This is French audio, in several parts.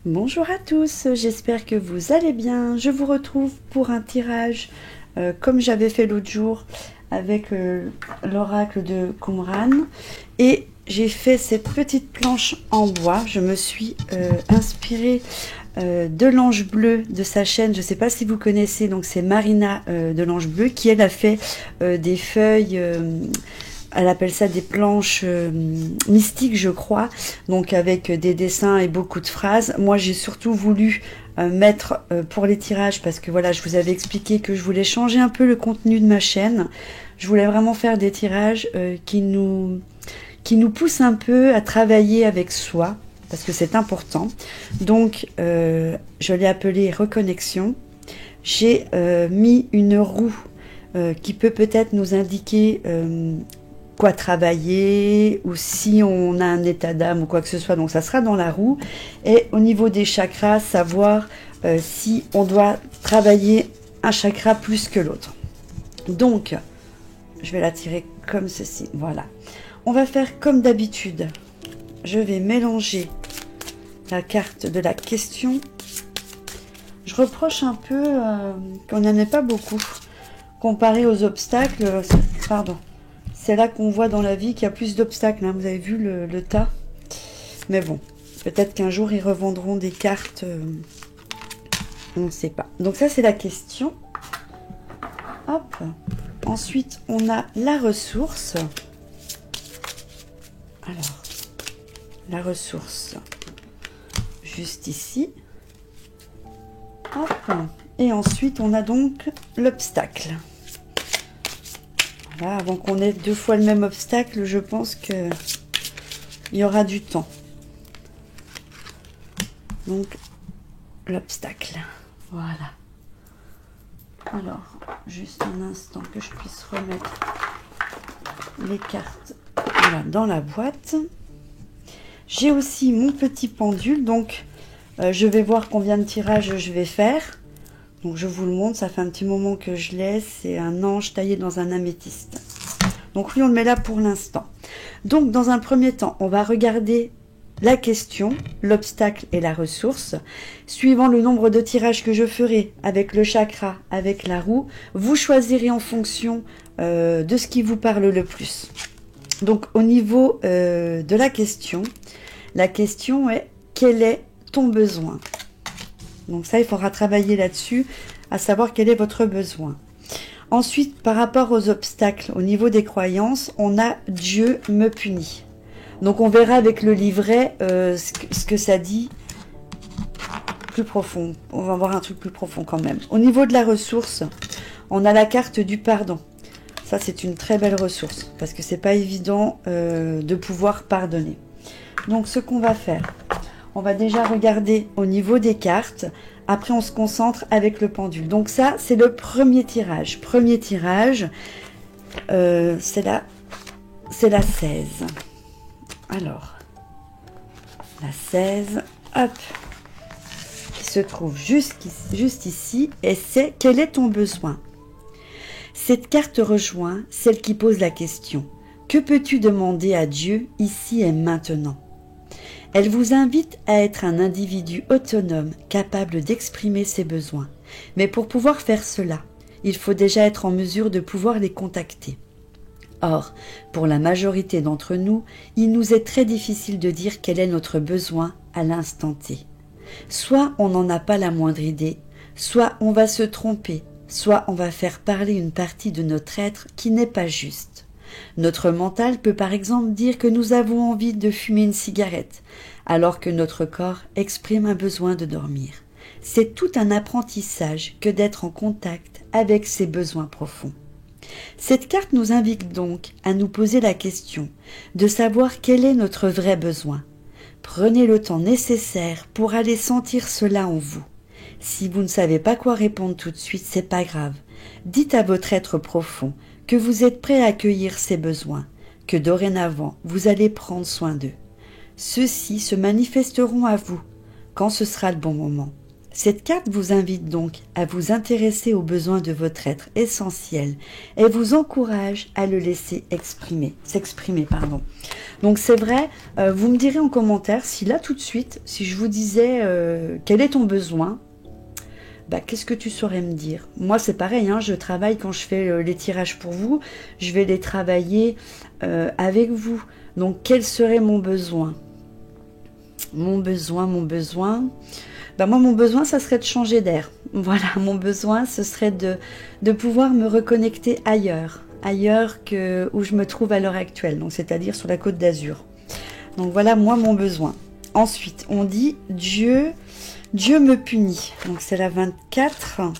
Bonjour à tous, j'espère que vous allez bien. Je vous retrouve pour un tirage comme j'avais fait l'autre jour avec l'oracle de Qumran. Et j'ai fait cette petite planche en bois. Je me suis inspirée de l'Ange Bleu de sa chaîne. Je ne sais pas si vous connaissez, donc c'est Marina de l'Ange Bleu qui elle a fait des feuilles... elle appelle ça des planches mystiques, je crois, donc avec des dessins et beaucoup de phrases. Moi, j'ai surtout voulu mettre pour les tirages, parce que voilà, je vous avais expliqué que je voulais changer un peu le contenu de ma chaîne. Je voulais vraiment faire des tirages qui nous poussent un peu à travailler avec soi, parce que c'est important. Donc, je l'ai appelé Reconnexion. J'ai mis une roue qui peut peut-être nous indiquer... quoi travailler, ou si on a un état d'âme ou quoi que ce soit, donc ça sera dans la roue. Et au niveau des chakras, savoir si on doit travailler un chakra plus que l'autre. Donc, je vais la tirer comme ceci, voilà. On va faire comme d'habitude. Je vais mélanger la carte de la question. Je reproche un peu qu'on n'en ait pas beaucoup. Comparé aux obstacles, pardon. C'est là qu'on voit dans la vie qu'il y a plus d'obstacles. Hein. Vous avez vu le tas. Mais bon, peut-être qu'un jour, ils revendront des cartes. On ne sait pas. Donc ça, c'est la question. Hop. Ensuite, on a la ressource. Alors, la ressource, juste ici. Hop. Et ensuite, on a donc l'obstacle. Voilà, avant qu'on ait deux fois le même obstacle, je pense qu'il y aura du temps. Donc, l'obstacle. Voilà. Alors, juste un instant que je puisse remettre les cartes voilà, dans la boîte. J'ai aussi mon petit pendule. Donc, je vais voir combien de tirages je vais faire. Donc je vous le montre, ça fait un petit moment que je l'ai, c'est un ange taillé dans un améthyste. Donc lui on le met là pour l'instant. Donc dans un premier temps, on va regarder la question, l'obstacle et la ressource. Suivant le nombre de tirages que je ferai avec le chakra, avec la roue, vous choisirez en fonction de ce qui vous parle le plus. Donc au niveau de la question est quel est ton besoin ? Donc ça, il faudra travailler là-dessus, à savoir quel est votre besoin. Ensuite, par rapport aux obstacles, au niveau des croyances, on a « Dieu me punit ». Donc on verra avec le livret ce que ça dit plus profond. On va voir un truc plus profond quand même. Au niveau de la ressource, on a la carte du pardon. Ça, c'est une très belle ressource, parce que c'est pas évident de pouvoir pardonner. Donc ce qu'on va faire... On va déjà regarder au niveau des cartes. Après, on se concentre avec le pendule. Donc ça, c'est le premier tirage. Premier tirage, c'est la 16. Alors, la 16, hop, qui se trouve juste ici. Et c'est, quel est ton besoin ? Cette carte rejoint celle qui pose la question. Que peux-tu demander à Dieu ici et maintenant ? Elle vous invite à être un individu autonome, capable d'exprimer ses besoins. Mais pour pouvoir faire cela, il faut déjà être en mesure de pouvoir les contacter. Or, pour la majorité d'entre nous, il nous est très difficile de dire quel est notre besoin à l'instant T. Soit on n'en a pas la moindre idée, soit on va se tromper, soit on va faire parler une partie de notre être qui n'est pas juste. Notre mental peut par exemple dire que nous avons envie de fumer une cigarette, alors que notre corps exprime un besoin de dormir. C'est tout un apprentissage que d'être en contact avec ses besoins profonds. Cette carte nous invite donc à nous poser la question de savoir quel est notre vrai besoin. Prenez le temps nécessaire pour aller sentir cela en vous. Si vous ne savez pas quoi répondre tout de suite, c'est pas grave. Dites à votre être profond que vous êtes prêt à accueillir ces besoins, que dorénavant vous allez prendre soin d'eux. Ceux-ci se manifesteront à vous quand ce sera le bon moment. Cette carte vous invite donc à vous intéresser aux besoins de votre être essentiel et vous encourage à le laisser s'exprimer. Donc c'est vrai, vous me direz en commentaire si là tout de suite, si je vous disais quel est ton besoin, qu'est-ce que tu saurais me dire? Moi c'est pareil, je travaille quand je fais les tirages pour vous, je vais les travailler avec vous. Donc quel serait mon besoin? Mon besoin. Moi, mon besoin, ça serait de changer d'air. Voilà, mon besoin, ce serait de pouvoir me reconnecter ailleurs où je me trouve à l'heure actuelle, donc c'est-à-dire sur la Côte d'Azur. Donc voilà, moi, mon besoin. Ensuite, on dit Dieu me punit. Donc c'est la 24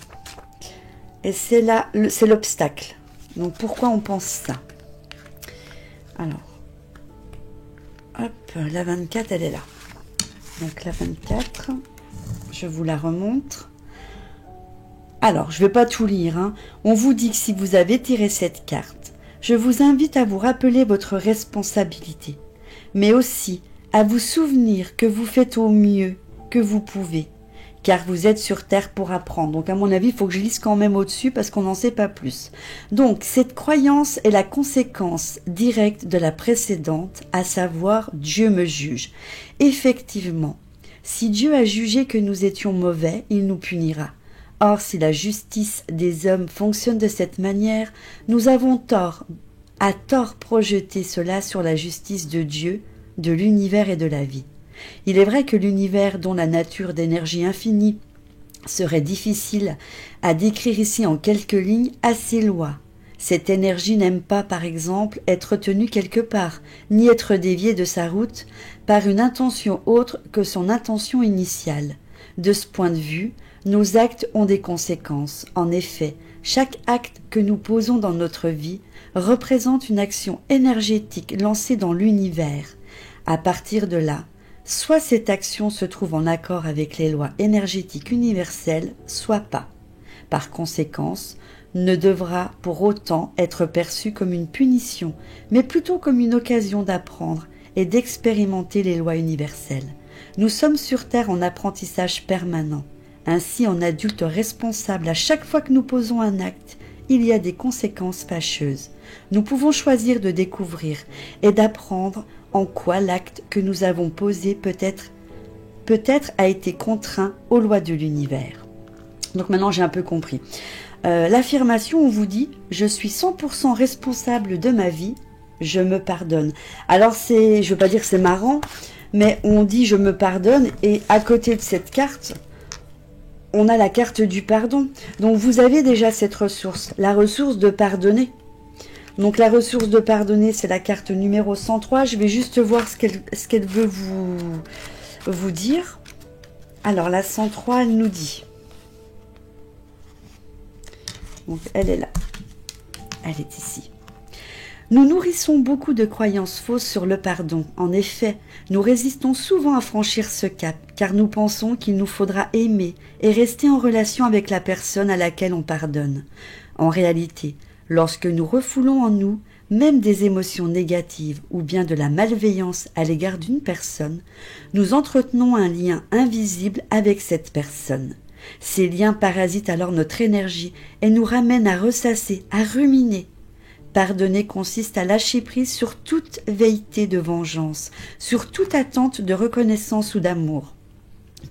et c'est l'obstacle. Donc pourquoi on pense ça? Alors, hop, la 24, elle est là. Donc la 24... je vous la remontre. Alors, je ne vais pas tout lire. On vous dit que si vous avez tiré cette carte, je vous invite à vous rappeler votre responsabilité, mais aussi à vous souvenir que vous faites au mieux que vous pouvez, car vous êtes sur Terre pour apprendre. Donc, à mon avis, il faut que je lise quand même au-dessus parce qu'on n'en sait pas plus. Donc, cette croyance est la conséquence directe de la précédente, à savoir Dieu me juge. Effectivement, si Dieu a jugé que nous étions mauvais, il nous punira. Or, si la justice des hommes fonctionne de cette manière, nous avons à tort projeter cela sur la justice de Dieu, de l'univers et de la vie. Il est vrai que l'univers, dont la nature d'énergie infinie serait difficile à décrire ici en quelques lignes, a ses lois. Cette énergie n'aime pas, par exemple, être tenue quelque part, ni être déviée de sa route par une intention autre que son intention initiale. De ce point de vue, nos actes ont des conséquences. En effet, chaque acte que nous posons dans notre vie représente une action énergétique lancée dans l'univers. À partir de là, soit cette action se trouve en accord avec les lois énergétiques universelles, soit pas. Par conséquence, ne devra pour autant être perçue comme une punition, mais plutôt comme une occasion d'apprendre et d'expérimenter les lois universelles. Nous sommes sur Terre en apprentissage permanent. Ainsi, en adulte responsable, à chaque fois que nous posons un acte, il y a des conséquences fâcheuses. Nous pouvons choisir de découvrir et d'apprendre en quoi l'acte que nous avons posé peut-être a été contraint aux lois de l'univers. Donc maintenant, j'ai un peu compris. L'affirmation, on vous dit « Je suis 100% responsable de ma vie, je me pardonne ». Alors, je ne veux pas dire que c'est marrant, mais on dit « Je me pardonne » et à côté de cette carte, on a la carte du pardon. Donc, vous avez déjà cette ressource, la ressource de pardonner. Donc, la ressource de pardonner, c'est la carte numéro 103. Je vais juste voir ce qu'elle veut vous dire. Alors, la 103, elle nous dit... Donc, elle est là. Elle est ici. Nous nourrissons beaucoup de croyances fausses sur le pardon. En effet, nous résistons souvent à franchir ce cap, car nous pensons qu'il nous faudra aimer et rester en relation avec la personne à laquelle on pardonne. En réalité, lorsque nous refoulons en nous même des émotions négatives ou bien de la malveillance à l'égard d'une personne, nous entretenons un lien invisible avec cette personne. Ces liens parasitent alors notre énergie et nous ramènent à ressasser, à ruminer. Pardonner consiste à lâcher prise sur toute velléité de vengeance, sur toute attente de reconnaissance ou d'amour.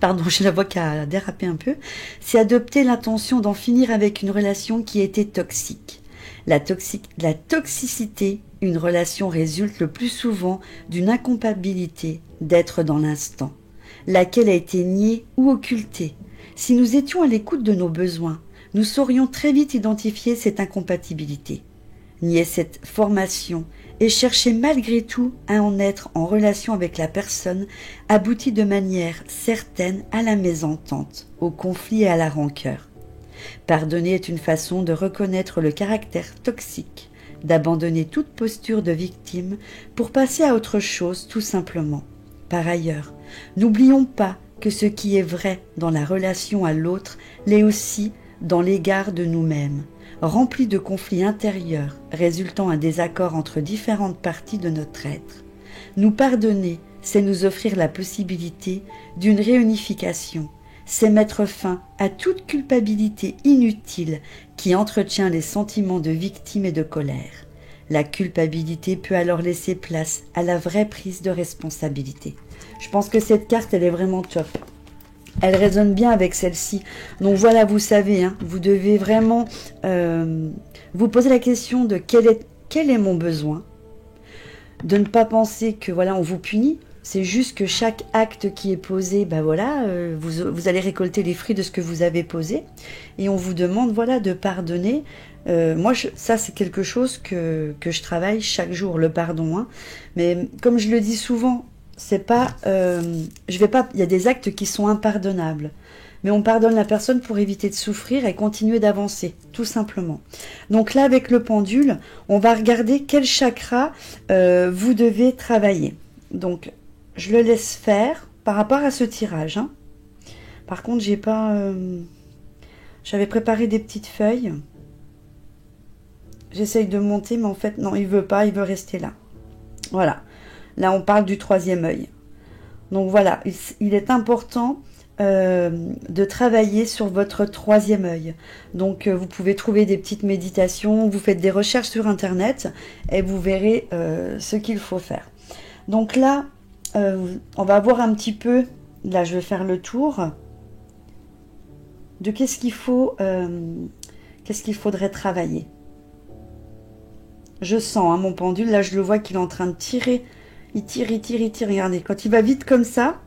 Pardon, j'ai la voix qui a dérapé un peu. C'est adopter l'intention d'en finir avec une relation qui était toxique. La toxicité, une relation résulte le plus souvent d'une incompatibilité d'être dans l'instant, laquelle a été niée ou occultée. Si nous étions à l'écoute de nos besoins, nous saurions très vite identifier cette incompatibilité, nier cette formation et chercher malgré tout à en être en relation avec la personne aboutit de manière certaine à la mésentente, au conflit et à la rancœur. Pardonner est une façon de reconnaître le caractère toxique, d'abandonner toute posture de victime pour passer à autre chose tout simplement. Par ailleurs, n'oublions pas que ce qui est vrai dans la relation à l'autre l'est aussi dans l'égard de nous-mêmes, rempli de conflits intérieurs résultant un désaccord entre différentes parties de notre être. Nous pardonner, c'est nous offrir la possibilité d'une réunification, c'est mettre fin à toute culpabilité inutile qui entretient les sentiments de victime et de colère. La culpabilité peut alors laisser place à la vraie prise de responsabilité. Je pense que cette carte, elle est vraiment top. Elle résonne bien avec celle-ci. Donc voilà, vous savez, hein, vous devez vraiment vous poser la question de quel est mon besoin. De ne pas penser que voilà, on vous punit. C'est juste que chaque acte qui est posé, ben voilà, vous allez récolter les fruits de ce que vous avez posé. Et on vous demande voilà, de pardonner. Moi, ça, c'est quelque chose que je travaille chaque jour, le pardon. Hein. Mais comme je le dis souvent, c'est pas, je vais pas. Il y a des actes qui sont impardonnables, mais on pardonne la personne pour éviter de souffrir et continuer d'avancer, tout simplement. Donc là, avec le pendule, on va regarder quel chakra vous devez travailler. Donc, je le laisse faire par rapport à ce tirage. Hein. Par contre, j'ai pas. J'avais préparé des petites feuilles. J'essaye de monter, mais en fait, non, il veut pas. Il veut rester là. Voilà. Là, on parle du troisième œil. Donc voilà, il est important de travailler sur votre troisième œil. Donc vous pouvez trouver des petites méditations, vous faites des recherches sur Internet et vous verrez ce qu'il faut faire. Donc là, on va voir un petit peu, là je vais faire le tour de qu'est-ce qu'il faudrait travailler. Je sens hein, mon pendule, là je le vois qu'il est en train de tirer. Il tire, regardez. Quand il va vite comme ça,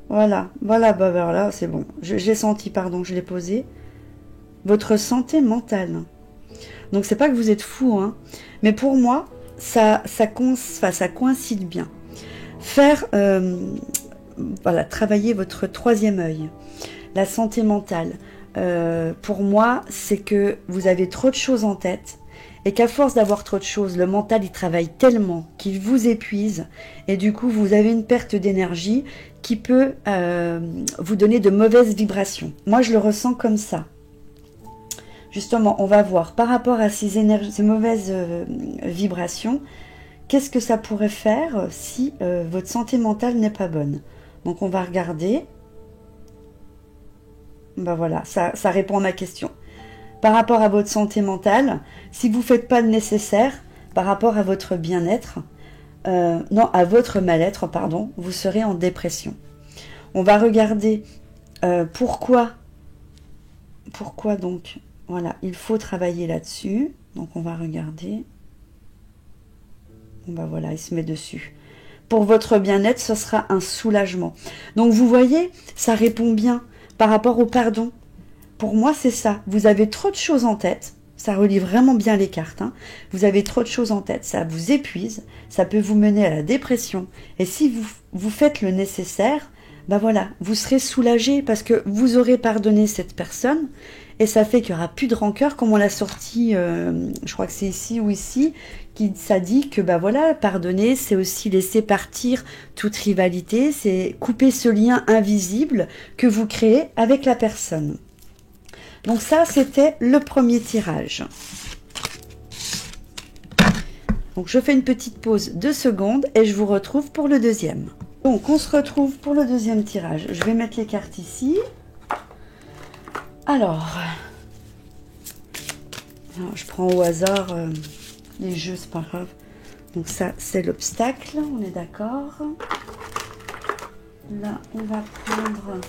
voilà, c'est bon. J'ai senti, pardon, je l'ai posé. Votre santé mentale. Donc, c'est pas que vous êtes fou, hein. Mais pour moi, ça coïncide bien. Faire, voilà, travailler votre troisième œil. La santé mentale. Pour moi, c'est que vous avez trop de choses en tête. Et qu'à force d'avoir trop de choses, le mental, il travaille tellement qu'il vous épuise. Et du coup, vous avez une perte d'énergie qui peut vous donner de mauvaises vibrations. Moi, je le ressens comme ça. Justement, on va voir par rapport à ces mauvaises vibrations, qu'est-ce que ça pourrait faire si votre santé mentale n'est pas bonne. Donc, on va regarder. Ben voilà, ça répond à ma question. Par rapport à votre santé mentale, si vous ne faites pas le nécessaire, par rapport à votre bien-être, à votre mal-être, pardon, vous serez en dépression. On va regarder pourquoi donc, voilà, il faut travailler là-dessus. Donc on va regarder. Bon ben voilà, il se met dessus. Pour votre bien-être, ce sera un soulagement. Donc vous voyez, ça répond bien par rapport au pardon. Pour moi, c'est ça. Vous avez trop de choses en tête. Ça relie vraiment bien les cartes. Hein. Vous avez trop de choses en tête. Ça vous épuise. Ça peut vous mener à la dépression. Et si vous faites le nécessaire, ben voilà, vous serez soulagé parce que vous aurez pardonné cette personne. Et ça fait qu'il n'y aura plus de rancœur, comme on l'a sorti, je crois que c'est ici ou ici, ça dit que ben voilà, pardonner, c'est aussi laisser partir toute rivalité. C'est couper ce lien invisible que vous créez avec la personne. Donc ça, c'était le premier tirage. Donc je fais une petite pause de 2 secondes et je vous retrouve pour le deuxième. Donc on se retrouve pour le deuxième tirage. Je vais mettre les cartes ici. Alors je prends au hasard les jeux, c'est pas grave. Donc ça, c'est l'obstacle, on est d'accord. Là, on va prendre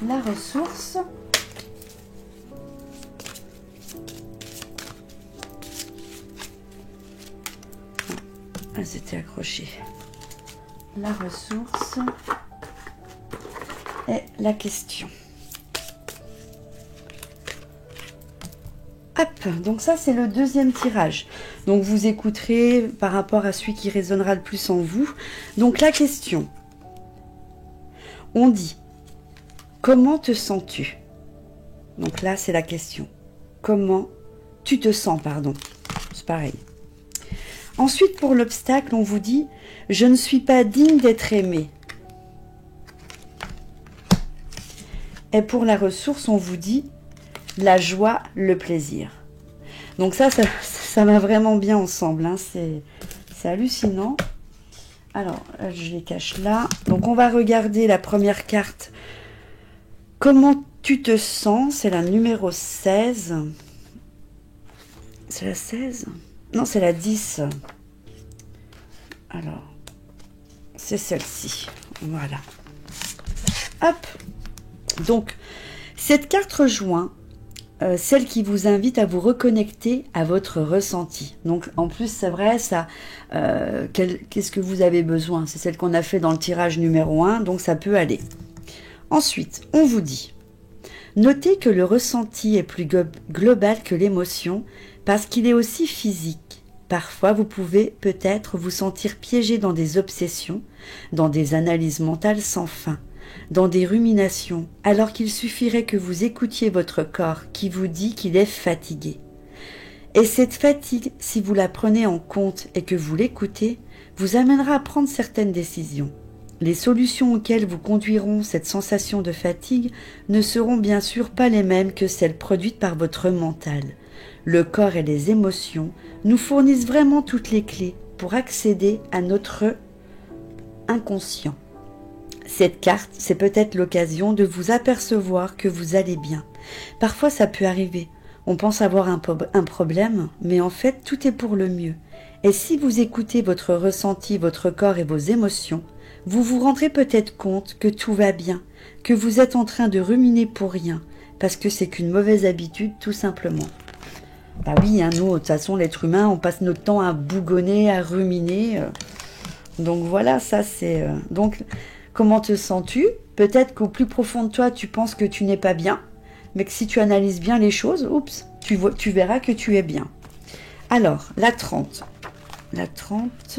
la ressource. Elles étaient accrochées. La ressource et la question. Hop, donc ça c'est le deuxième tirage. Donc vous écouterez par rapport à celui qui résonnera le plus en vous. Donc la question. On dit, comment te sens-tu? Donc là c'est la question. Comment tu te sens, pardon. C'est pareil. Ensuite, pour l'obstacle, on vous dit « Je ne suis pas digne d'être aimé ». Et pour la ressource, on vous dit « La joie, le plaisir ». Donc ça va vraiment bien ensemble. Hein. C'est hallucinant. Alors, je les cache là. Donc, on va regarder la première carte. Comment tu te sens? C'est la numéro 16. C'est la 16? Non, c'est la 10. Alors, c'est celle-ci. Voilà. Hop. Donc, cette carte rejoint celle qui vous invite à vous reconnecter à votre ressenti. Donc, en plus, c'est vrai, ça, qu'est-ce que vous avez besoin? C'est celle qu'on a fait dans le tirage numéro 1, donc ça peut aller. Ensuite, on vous dit, notez que le ressenti est plus global que l'émotion parce qu'il est aussi physique. Parfois, vous pouvez peut-être vous sentir piégé dans des obsessions, dans des analyses mentales sans fin, dans des ruminations, alors qu'il suffirait que vous écoutiez votre corps qui vous dit qu'il est fatigué. Et cette fatigue, si vous la prenez en compte et que vous l'écoutez, vous amènera à prendre certaines décisions. Les solutions auxquelles vous conduiront cette sensation de fatigue ne seront bien sûr pas les mêmes que celles produites par votre mental. Le corps et les émotions nous fournissent vraiment toutes les clés pour accéder à notre inconscient. Cette carte, c'est peut-être l'occasion de vous apercevoir que vous allez bien. Parfois, ça peut arriver. On pense avoir un problème, mais en fait, tout est pour le mieux. Et si vous écoutez votre ressenti, votre corps et vos émotions, vous vous rendrez peut-être compte que tout va bien, que vous êtes en train de ruminer pour rien, parce que c'est qu'une mauvaise habitude, tout simplement. Bah oui, hein, nous, de toute façon, l'être humain, on passe notre temps à bougonner, à ruminer. Donc voilà, ça c'est... Donc, comment te sens-tu? Peut-être qu'au plus profond de toi, tu penses que tu n'es pas bien, mais que si tu analyses bien les choses, oups, tu verras que tu es bien. Alors, la 30. La 30...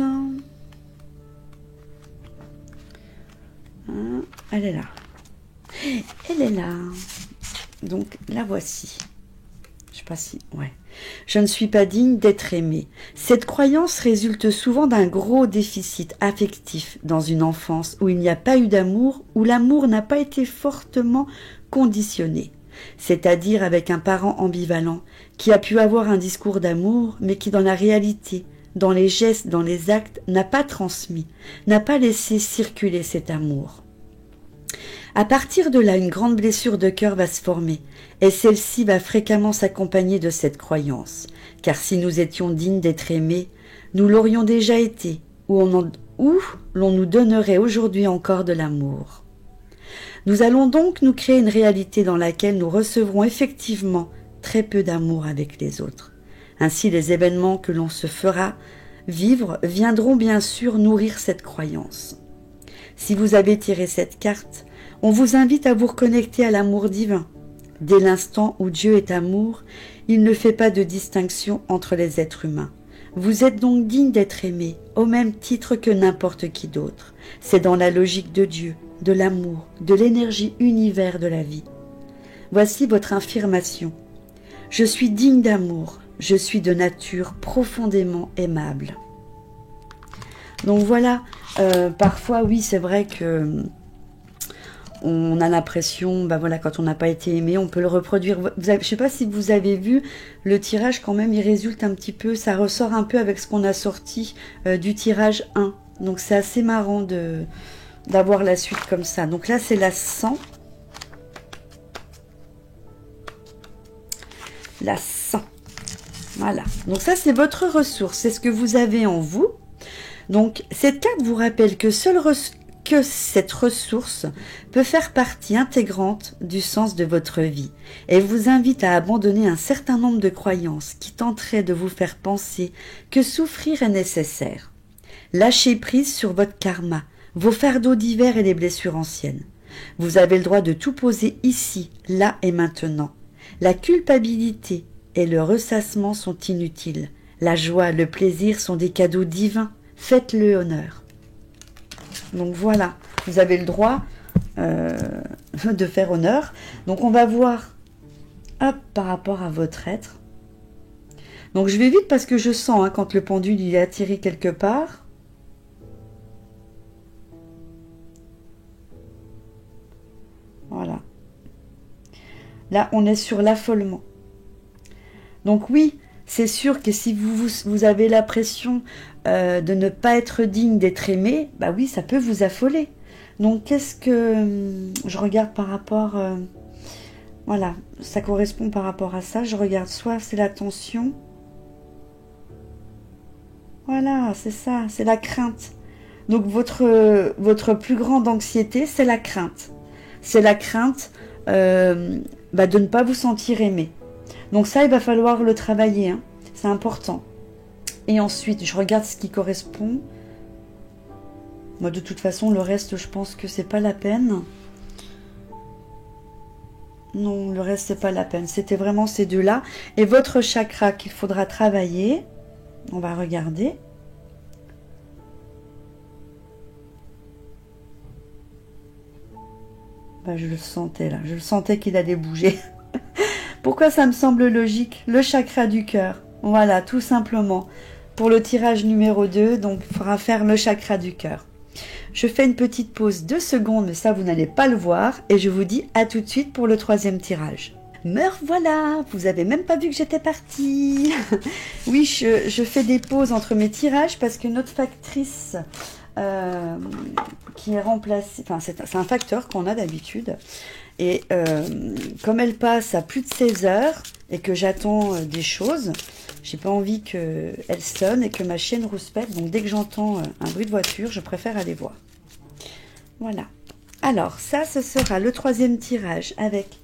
elle est là. Elle est là. Donc, la voici. Je sais pas si... Ouais. Je ne suis pas digne d'être aimée. Cette croyance résulte souvent d'un gros déficit affectif dans une enfance où il n'y a pas eu d'amour, où l'amour n'a pas été fortement conditionné. C'est-à-dire avec un parent ambivalent qui a pu avoir un discours d'amour, mais qui dans la réalité, dans les gestes, dans les actes, n'a pas transmis, n'a pas laissé circuler cet amour. À partir de là, une grande blessure de cœur va se former, et celle-ci va fréquemment s'accompagner de cette croyance, car si nous étions dignes d'être aimés, nous l'aurions déjà été, ou l'on nous donnerait aujourd'hui encore de l'amour. Nous allons donc nous créer une réalité dans laquelle nous recevrons effectivement très peu d'amour avec les autres. Ainsi, les événements que l'on se fera vivre viendront bien sûr nourrir cette croyance. Si vous avez tiré cette carte, on vous invite à vous reconnecter à l'amour divin. Dès l'instant où Dieu est amour, il ne fait pas de distinction entre les êtres humains. Vous êtes donc digne d'être aimé, au même titre que n'importe qui d'autre. C'est dans la logique de Dieu, de l'amour, de l'énergie univers de la vie. Voici votre affirmation. Je suis digne d'amour, je suis de nature profondément aimable. Donc voilà, parfois oui c'est vrai que on a l'impression, bah voilà, quand on n'a pas été aimé, on peut le reproduire. Je ne sais pas si vous avez vu, le tirage quand même, il résulte un petit peu, ça ressort un peu avec ce qu'on a sorti du tirage 1. Donc c'est assez marrant d'avoir la suite comme ça. Donc là c'est la 100. La 100. Voilà. Donc ça c'est votre ressource, c'est ce que vous avez en vous. Donc cette carte vous rappelle que cette ressource peut faire partie intégrante du sens de votre vie et vous invite à abandonner un certain nombre de croyances qui tenteraient de vous faire penser que souffrir est nécessaire. Lâchez prise sur votre karma, vos fardeaux divers et les blessures anciennes. Vous avez le droit de tout poser ici, là et maintenant. La culpabilité et le ressassement sont inutiles. La joie, le plaisir sont des cadeaux divins. Faites-le honneur. Donc voilà, vous avez le droit de faire honneur. Donc on va voir hop, par rapport à votre être. Donc je vais vite parce que je sens quand le pendule il est attiré quelque part. Voilà. Là on est sur l'affolement. Donc oui, c'est sûr que si vous avez l'impression de ne pas être digne d'être aimé, bah oui, ça peut vous affoler. Donc, qu'est-ce que je regarde par rapport... voilà, ça correspond par rapport à ça. Je regarde soit c'est la tension. Voilà, c'est ça, c'est la crainte. Donc, votre plus grande anxiété, c'est la crainte. C'est la crainte de ne pas vous sentir aimé. Donc ça, il va falloir le travailler, hein. C'est important. Et ensuite, je regarde ce qui correspond. Moi, de toute façon, le reste, je pense que c'est pas la peine. Non, le reste, c'est pas la peine. C'était vraiment ces deux-là. Et votre chakra qu'il faudra travailler. On va regarder. Bah, je le sentais là. Je le sentais qu'il allait bouger. Pourquoi ça me semble logique? Le chakra du cœur. Voilà, tout simplement. Pour le tirage numéro 2, donc il faudra faire le chakra du cœur. Je fais une petite pause 2 secondes, mais ça vous n'allez pas le voir. Et je vous dis à tout de suite pour le 3e tirage. Me voilà, vous avez même pas vu que j'étais partie. Oui, je fais des pauses entre mes tirages parce que notre factrice qui est remplacée, enfin c'est un facteur qu'on a d'habitude. Et comme elle passe à plus de 16 heures et que j'attends des choses, j'ai pas envie qu'elle sonne et que ma chienne rouspète. Donc dès que j'entends un bruit de voiture, je préfère aller voir. Voilà. Alors ça, ce sera le 3e tirage avec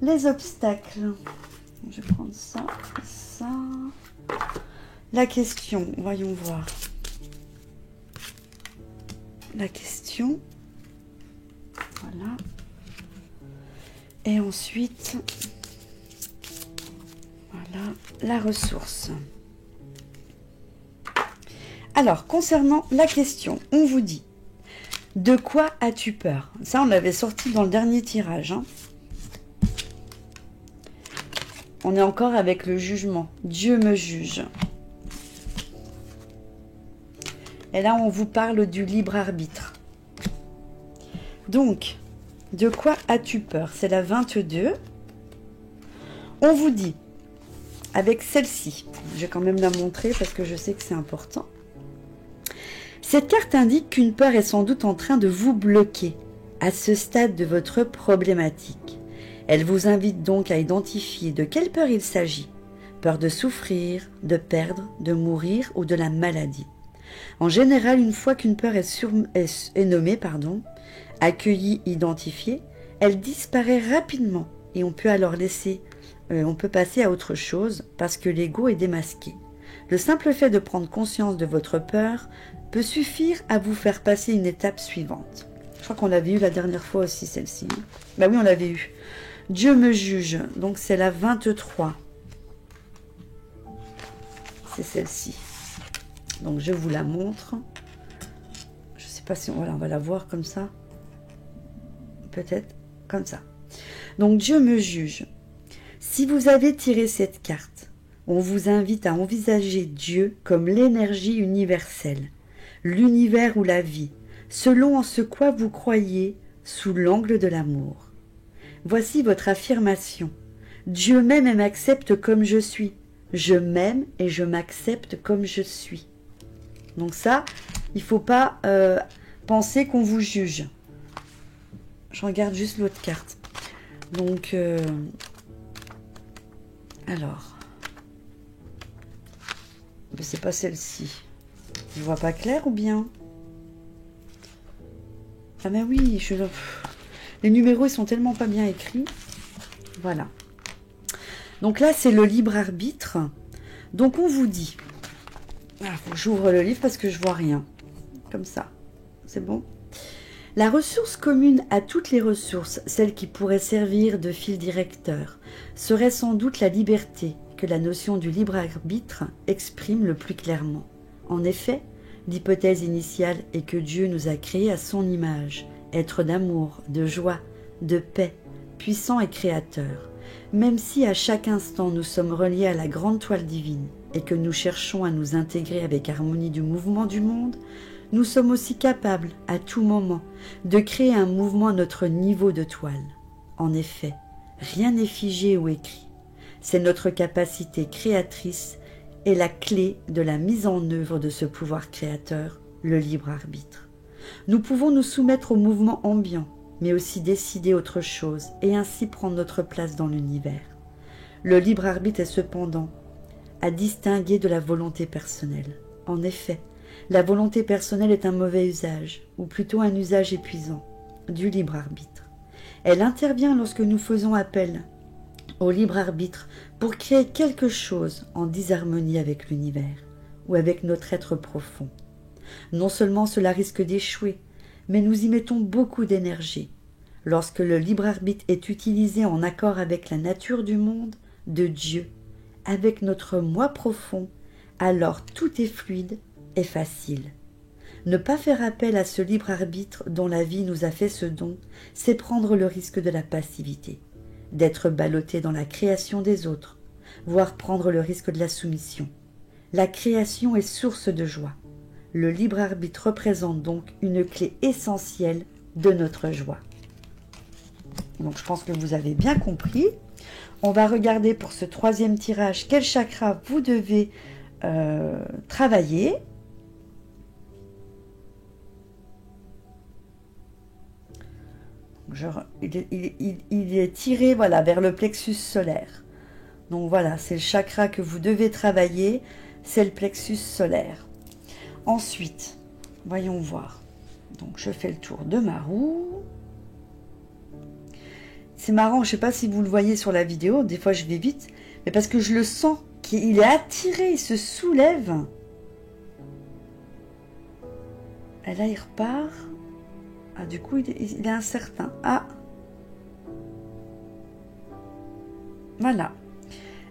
les obstacles. Je vais prendre ça, ça. La question, voyons voir. La question. Voilà. Et ensuite, voilà, la ressource. Alors, concernant la question, on vous dit, de quoi as-tu peur? Ça, on l'avait sorti dans le dernier tirage. Hein. On est encore avec le jugement. Dieu me juge. Et là, on vous parle du libre arbitre. Donc, de quoi as-tu peur? C'est la 22. On vous dit, avec celle-ci, je vais quand même la montrer parce que je sais que c'est important. Cette carte indique qu'une peur est sans doute en train de vous bloquer à ce stade de votre problématique. Elle vous invite donc à identifier de quelle peur il s'agit. Peur de souffrir, de perdre, de mourir ou de la maladie. En général, une fois qu'une peur est nommée, accueillie, identifiée, elle disparaît rapidement et on peut alors on peut passer à autre chose parce que l'ego est démasqué. Le simple fait de prendre conscience de votre peur peut suffire à vous faire passer une étape suivante. Je crois qu'on l'avait eu la dernière fois aussi, celle-ci. Bah oui, on l'avait eu. Dieu me juge, donc c'est la 23. C'est celle-ci. Donc je vous la montre. Je ne sais pas si on va la voir comme ça. Peut-être comme ça. Donc Dieu me juge. Si vous avez tiré cette carte, on vous invite à envisager Dieu comme l'énergie universelle, l'univers ou la vie, selon en ce quoi vous croyez sous l'angle de l'amour. Voici votre affirmation. Dieu m'aime et m'accepte comme je suis. Je m'aime et je m'accepte comme je suis. Donc ça, il ne faut pas penser qu'on vous juge. Je regarde juste l'autre carte. Donc, alors, c'est pas celle-ci. Je vois pas clair ou bien? Ah mais oui, les numéros ils sont tellement pas bien écrits. Voilà. Donc là, c'est le libre arbitre. Donc on vous dit. Ah, faut que j'ouvre le livre parce que je vois rien. Comme ça. C'est bon? La ressource commune à toutes les ressources, celle qui pourrait servir de fil directeur, serait sans doute la liberté que la notion du libre arbitre exprime le plus clairement. En effet, l'hypothèse initiale est que Dieu nous a créés à son image, être d'amour, de joie, de paix, puissant et créateur. Même si à chaque instant nous sommes reliés à la grande toile divine et que nous cherchons à nous intégrer avec harmonie du mouvement du monde, nous sommes aussi capables, à tout moment, de créer un mouvement à notre niveau de toile. En effet, rien n'est figé ou écrit. C'est notre capacité créatrice et la clé de la mise en œuvre de ce pouvoir créateur, le libre arbitre. Nous pouvons nous soumettre au mouvement ambiant, mais aussi décider autre chose et ainsi prendre notre place dans l'univers. Le libre arbitre est cependant à distinguer de la volonté personnelle. En effet, la volonté personnelle est un mauvais usage, ou plutôt un usage épuisant, du libre arbitre. Elle intervient lorsque nous faisons appel au libre arbitre pour créer quelque chose en disharmonie avec l'univers ou avec notre être profond. Non seulement cela risque d'échouer, mais nous y mettons beaucoup d'énergie. Lorsque le libre arbitre est utilisé en accord avec la nature du monde, de Dieu, avec notre moi profond, alors tout est fluide et facile. Ne pas faire appel à ce libre arbitre dont la vie nous a fait ce don, c'est prendre le risque de la passivité, d'être ballotté dans la création des autres, voire prendre le risque de la soumission. La création est source de joie. Le libre arbitre représente donc une clé essentielle de notre joie. Donc je pense que vous avez bien compris. On va regarder pour ce troisième tirage quel chakra vous devez travailler. Il est tiré voilà, vers le plexus solaire. Donc voilà, c'est le chakra que vous devez travailler, c'est le plexus solaire. Ensuite, voyons voir. Donc je fais le tour de ma roue. C'est marrant, je ne sais pas si vous le voyez sur la vidéo, des fois je vais vite, mais parce que je le sens qu'il est attiré, il se soulève. Et là il repart. Ah, du coup, il est incertain. Ah. Voilà.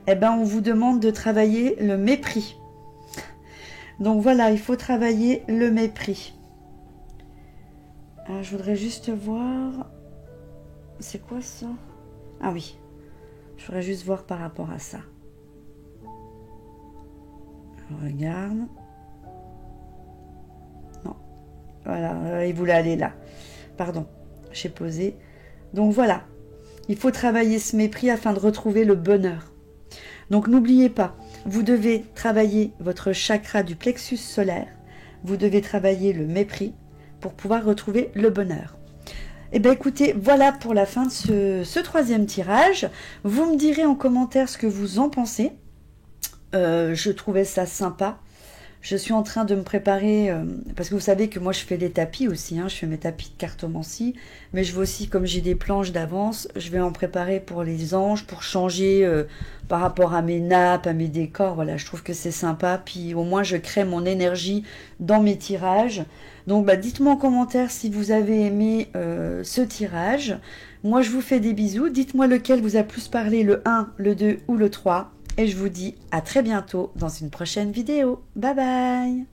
Eh bien, on vous demande de travailler le mépris. Donc voilà, il faut travailler le mépris. Alors, je voudrais juste voir... C'est quoi ça? Ah oui. Je voudrais juste voir par rapport à ça. Je regarde. Non. Voilà, il voulait aller là. Pardon, j'ai posé. Donc voilà, il faut travailler ce mépris afin de retrouver le bonheur. Donc n'oubliez pas, vous devez travailler votre chakra du plexus solaire, vous devez travailler le mépris pour pouvoir retrouver le bonheur. Eh bien écoutez, voilà pour la fin de ce troisième tirage. Vous me direz en commentaire ce que vous en pensez. Je trouvais ça sympa. Je suis en train de me préparer, parce que vous savez que moi je fais des tapis aussi, je fais mes tapis de cartomancie, mais je vais aussi, comme j'ai des planches d'avance, je vais en préparer pour les anges, pour changer par rapport à mes nappes, à mes décors, voilà, je trouve que c'est sympa, puis au moins je crée mon énergie dans mes tirages. Donc dites-moi en commentaire si vous avez aimé ce tirage. Moi je vous fais des bisous, dites-moi lequel vous a plus parlé, le 1, le 2 ou le 3. Et je vous dis à très bientôt dans une prochaine vidéo. Bye bye!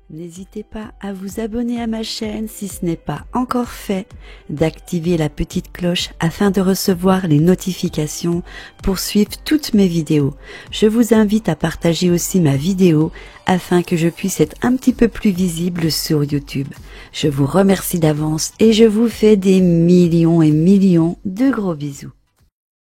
N'hésitez pas à vous abonner à ma chaîne si ce n'est pas encore fait, d'activer la petite cloche afin de recevoir les notifications pour suivre toutes mes vidéos. Je vous invite à partager aussi ma vidéo afin que je puisse être un petit peu plus visible sur YouTube. Je vous remercie d'avance et je vous fais des millions et millions de gros bisous.